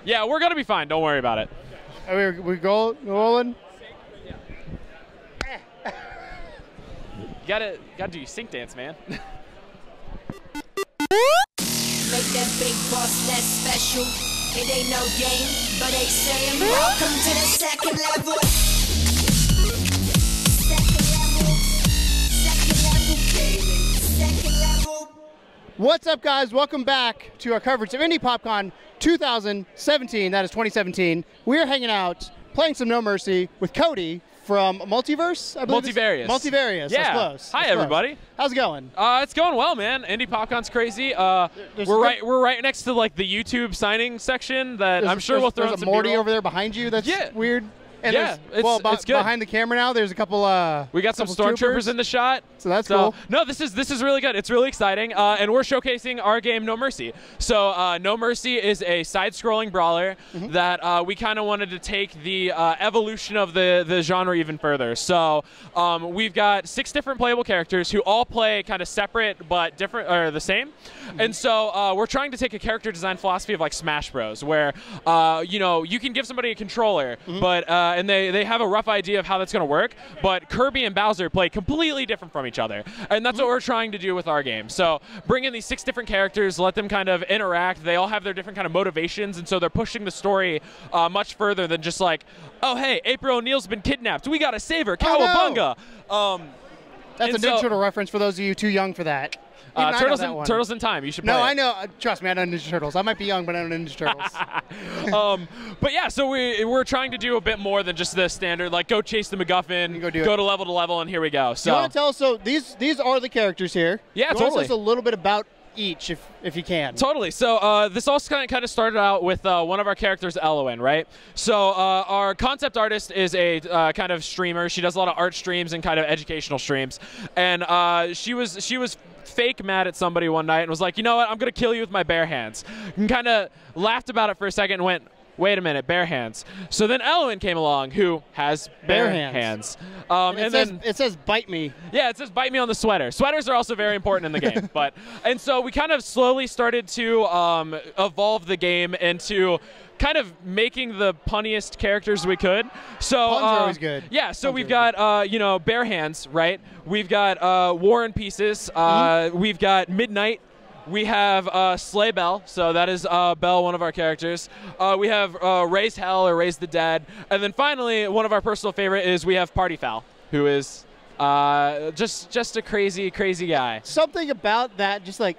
Yeah, we're going to be fine. Don't worry about it. Are we rolling? You gotta do your sync dance, man. Make that big boss less special. It ain't no game, but they saying welcome to the second level. Second level. What's up, guys? Welcome back to our coverage of Indy PopCon 2017. That is 2017. We are hanging out, playing some No Mercy with Cody from Multiverse, I believe. Multivarious. Multivarious. Yeah. That's close. Hi, That's everybody. Close. How's it going? It's going well, man. Indy PopCon's crazy. We're right next to like the YouTube signing section that I'm sure we'll throw in There's some a Morty B-roll. over there behind you. That's weird. And yeah, it's good. Behind the camera now, there's a couple. We got some stormtroopers in the shot, so that's cool. No, this is really good. It's really exciting, and we're showcasing our game No Mercy. So No Mercy is a side-scrolling brawler that we kind of wanted to take the evolution of the genre even further. So we've got 6 different playable characters who all play kind of separate but different, or the same. And so we're trying to take a character design philosophy of like Smash Bros, where you can give somebody a controller, but and they have a rough idea of how that's going to work, but Kirby and Bowser play completely different from each other, and that's what we're trying to do with our game. So bring in these 6 different characters, let them kind of interact. They all have their different kind of motivations, and so they're pushing the story much further than just like, oh hey, April O'Neil's been kidnapped, we gotta save her, cowabunga. That's a Ninja Turtle reference for those of you too young for that. Turtles in Time. You should play No, it. I know. Trust me, I know Ninja Turtles. I might be young, but I know Ninja Turtles. But yeah, so we're trying to do a bit more than just the standard, like go chase the MacGuffin, go to level, and here we go. So you want to tell us? So these are the characters here. Yeah, totally. Tell us a little bit about each, if you can. Totally. So this all kind of started out with one of our characters, Elliot, right? So our concept artist is a kind of streamer. She does a lot of art streams and kind of educational streams, and she was fake mad at somebody one night and was like, you know what, I'm gonna kill you with my bare hands. And kind of laughed about it for a second and went, wait a minute, bare hands. So then Elliot came along, who has bare hands. And then it says bite me. Yeah, it says bite me on the sweater. Sweaters are also very important in the game. And so we kind of slowly started to evolve the game into kind of making the punniest characters we could. So puns are always good. Yeah, so we've got bare hands, right? We've got War and Pieces. We've got Midnight. We have Slay Belle, so that is Belle, one of our characters. We have Raise Hell or Raise the Dead. And then finally, one of our personal favorite is we have Party Foul, who is just a crazy, crazy guy. Something about that, just like,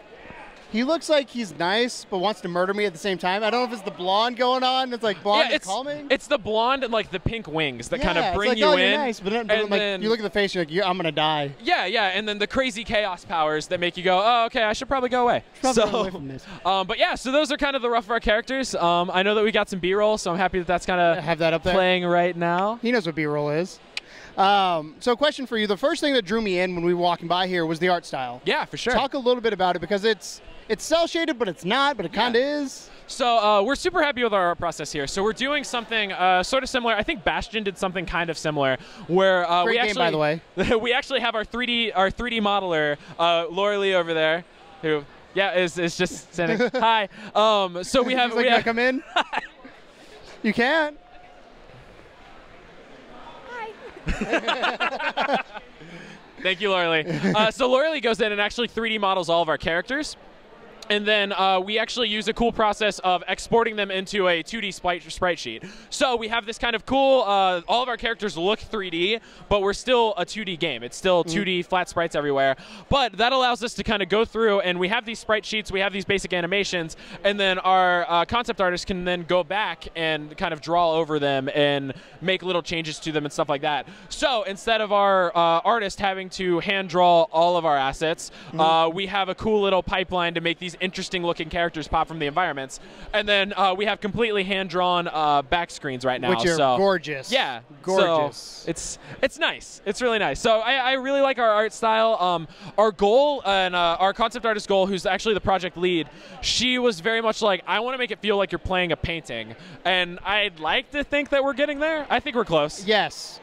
he looks like he's nice, but wants to murder me at the same time. I don't know if it's the blonde going on. It's like blonde and calming. It's the blonde and like the pink wings that kind of bring it's like, you oh, in. You're nice, but then you look at the face, you're like, I'm gonna die. Yeah, and then the crazy chaos powers that make you go, oh, okay, I should probably go away. Run away from this. But yeah, so those are kind of the rough of our characters. I know that we got some B-roll, so I'm happy that that's kind of have that up there playing right now. He knows what B-roll is. So question for you. The first thing that drew me in when we were walking by here was the art style. Yeah, for sure. Talk a little bit about it, because it's cel-shaded, but it's not, but it kind of is. So we're super happy with our art process here. So we're doing something sort of similar. I think Bastion did something kind of similar, where Great game, by the way. we actually have our 3D modeler, Laura Lee over there, who is just standing. Hi. So we have. Like, come in. You can. Thank you, Laura Lee. So Laura Lee goes in and actually 3D models all of our characters. And then we actually use a cool process of exporting them into a 2D sprite sheet. So we have this kind of cool, all of our characters look 3D, but we're still a 2D game. It's still 2D flat sprites everywhere. But that allows us to kind of go through, and we have these sprite sheets, we have these basic animations, and then our concept artists can then go back and kind of draw over them and make little changes to them and stuff like that. So instead of our artist having to hand draw all of our assets, we have a cool little pipeline to make these interesting looking characters pop from the environments, and then we have completely hand-drawn back screens right now, which are gorgeous. Yeah, gorgeous. So it's nice. It's really nice. So I really like our art style. Our goal and our concept artist goal, who's actually the project lead, she was very much like, I want to make it feel like you're playing a painting, and I'd like to think that we're getting there. I think we're close. Yes.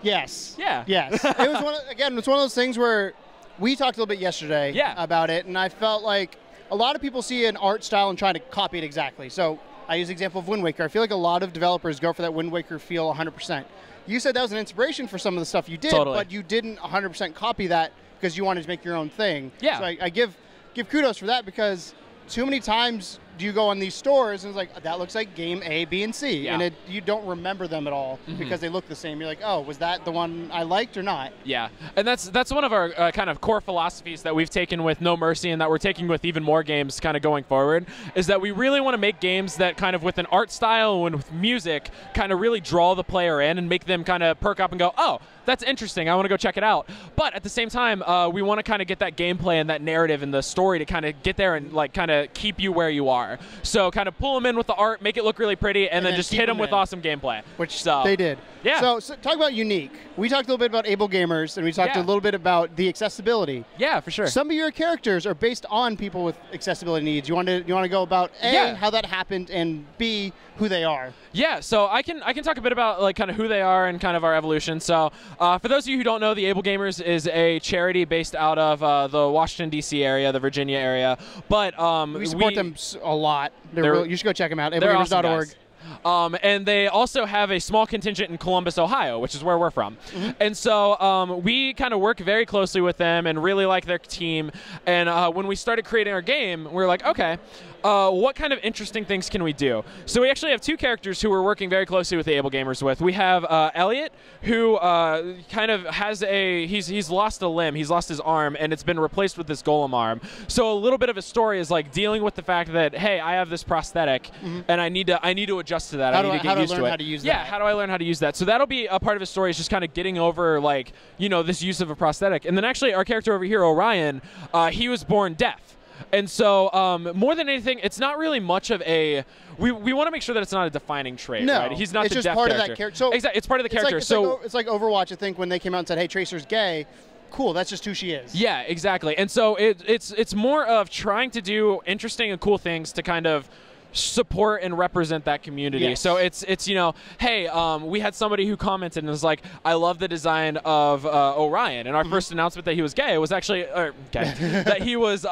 Yes. Yeah. Yes. It was it's one of those things where we talked a little bit yesterday about it, and I felt like a lot of people see an art style and try to copy it exactly. So I use the example of Wind Waker. I feel like a lot of developers go for that Wind Waker feel 100%. You said that was an inspiration for some of the stuff you did, but you didn't 100% copy that because you wanted to make your own thing. Yeah. So I give kudos for that, because too many times do you go on these stores and it's like, that looks like game A, B, and C, and you don't remember them at all because they look the same. You're like, oh, was that the one I liked or not? Yeah, and that's one of our kind of core philosophies that we've taken with No Mercy, and that we're taking with even more games kind of going forward, is that we really want to make games that kind of with an art style and with music kind of really draw the player in and make them kind of perk up and go, oh, that's interesting, I want to go check it out. But at the same time, we want to kind of get that gameplay and that narrative and the story to kind of get there and like kind of keep you where you are. So kind of pull them in with the art, make it look really pretty, and then just hit them with awesome gameplay. Which they did. Yeah. So talk about unique. We talked a little bit about AbleGamers, and we talked a little bit about the accessibility. Yeah, for sure. Some of your characters are based on people with accessibility needs. You want to go about A, how that happened, and B, who they are. Yeah, so I can talk a bit about like kind of who they are and kind of our evolution. So for those of you who don't know, the AbleGamers is a charity based out of the Washington D.C. area, the Virginia area. But we support them a lot. You should go check them out. AbleGamers.org. Awesome, and they also have a small contingent in Columbus, Ohio, which is where we're from. And so we kind of work very closely with them and really like their team. And when we started creating our game, we were like, okay, what kind of interesting things can we do? So we actually have two characters who we're working very closely with the AbleGamers with. We have Elliot, who kind of has he's lost a limb, he's lost his arm, and it's been replaced with this golem arm. So a little bit of his story is like dealing with the fact that, hey, I have this prosthetic, and I need to adjust to that. I need to get used to it. How to use that? Yeah, how do I learn how to use that? So that'll be a part of his story, is just kind of getting over like, you know, this use of a prosthetic. And then actually our character over here, Orion, he was born deaf. And so more than anything, it's not really much of a. We want to make sure that it's not a defining trait. No, right? He's not it's the just deaf part character. of that character. So exactly, it's part of the character. It's like Overwatch. I think when they came out and said, "Hey, Tracer's gay." Cool, that's just who she is. Yeah, exactly. And so it's more of trying to do interesting and cool things to kind of support and represent that community. Yes. So it's you know, hey, we had somebody who commented and was like, I love the design of Orion, and our first announcement that he was gay was actually that he was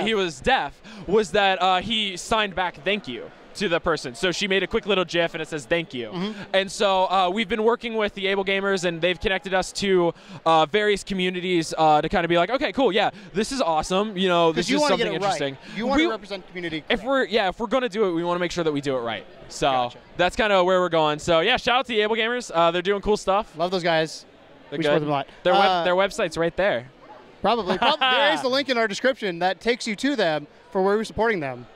he was deaf, was that he signed back thank you to the person. So she made a quick little GIF and it says thank you. And so we've been working with the AbleGamers, and they've connected us to various communities to kind of be like, okay, cool, yeah, this is awesome. You know, this is something interesting. Right. You want to represent the community. If we're going to do it, we want to make sure that we do it right. So that's kind of where we're going. So yeah, shout out to the AbleGamers. They're doing cool stuff. Love those guys. We support them a lot. Their website's right there. Probably. There is the link in our description that takes you to them for where we're supporting them.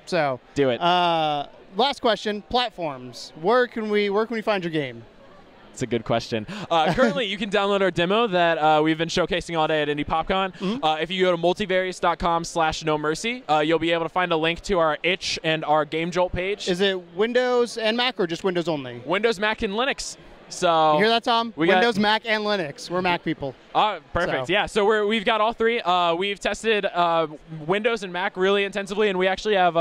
So do it. Last question: platforms. Where can we find your game? It's a good question. Currently, you can download our demo that we've been showcasing all day at Indy PopCon. If you go to multivarious.com/nomercy, you'll be able to find a link to our itch and our Game Jolt page. Is it Windows and Mac, or just Windows only? Windows, Mac, and Linux. So you hear that, Tom? Windows, Mac, and Linux. We're Mac people. Perfect. So. Yeah. So we've got all three. We've tested Windows and Mac really intensively, and we actually have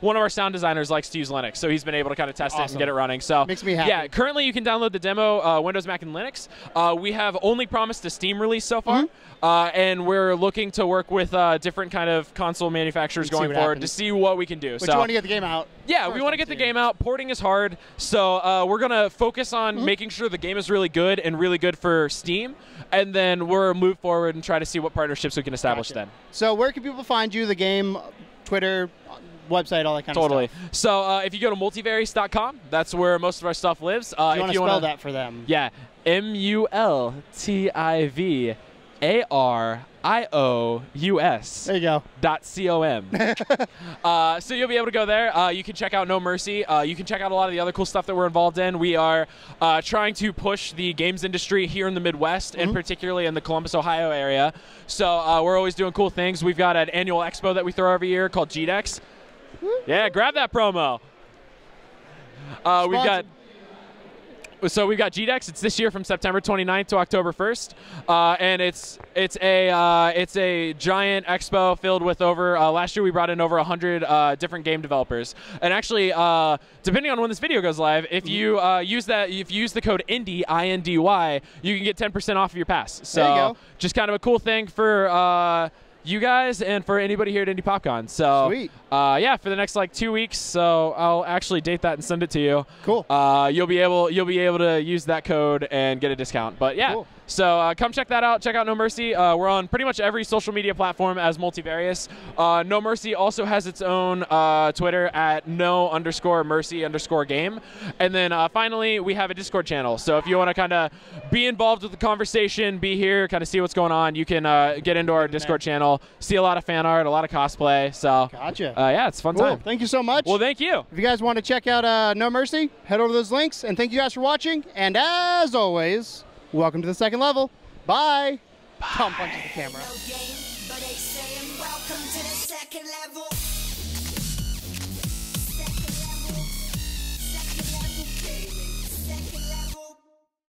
one of our sound designers likes to use Linux, so he's been able to kind of test it and get it running. So makes me happy. Yeah. Currently, you can download the demo Windows, Mac, and Linux. We have only promised a Steam release so far, and we're looking to work with different kind of console manufacturers going forward to see what we can do. But you want to get the game out. Yeah, we want to get the game out. Porting is hard, so we're gonna focus on making sure the game is really good and really good for Steam, and then we'll move forward and try to see what partnerships we can establish then. So where can people find you, the game, Twitter, website, all that kind of stuff? Totally. So if you go to multivarious.com, that's where most of our stuff lives. Do you want to spell that for them? Yeah, multivarious. There you go. .com. So you'll be able to go there. You can check out No Mercy. You can check out a lot of the other cool stuff that we're involved in. We are trying to push the games industry here in the Midwest, and particularly in the Columbus, Ohio area. So we're always doing cool things. We've got an annual expo that we throw every year called GDEX. Yeah, grab that promo. We've got GDEX. It's this year from September 29th to October 1st, and it's a giant expo filled with over. Last year we brought in over 100 different game developers, and actually, depending on when this video goes live, if you use the code Indy INDY, you can get 10% off of your pass. So there you go. Just kind of a cool thing for. you guys and for anybody here at Indy PopCon. So, Sweet. Yeah, for the next like 2 weeks. So I'll actually date that and send it to you. Cool. You'll be able to use that code and get a discount. But yeah. Cool. So come check that out. Check out No Mercy. We're on pretty much every social media platform as Multivarious. No Mercy also has its own Twitter at no_mercy_game. And then finally, we have a Discord channel. So if you want to kind of be involved with the conversation, be here, kind of see what's going on, you can get into our Discord channel, see a lot of fan art, a lot of cosplay. So gotcha. Yeah, it's a fun time. Thank you so much. Well, thank you. If you guys want to check out No Mercy, head over to those links. And thank you guys for watching. And as always, welcome to the second level. Bye. Tom punches the camera. No game, but they saying welcome to the second level.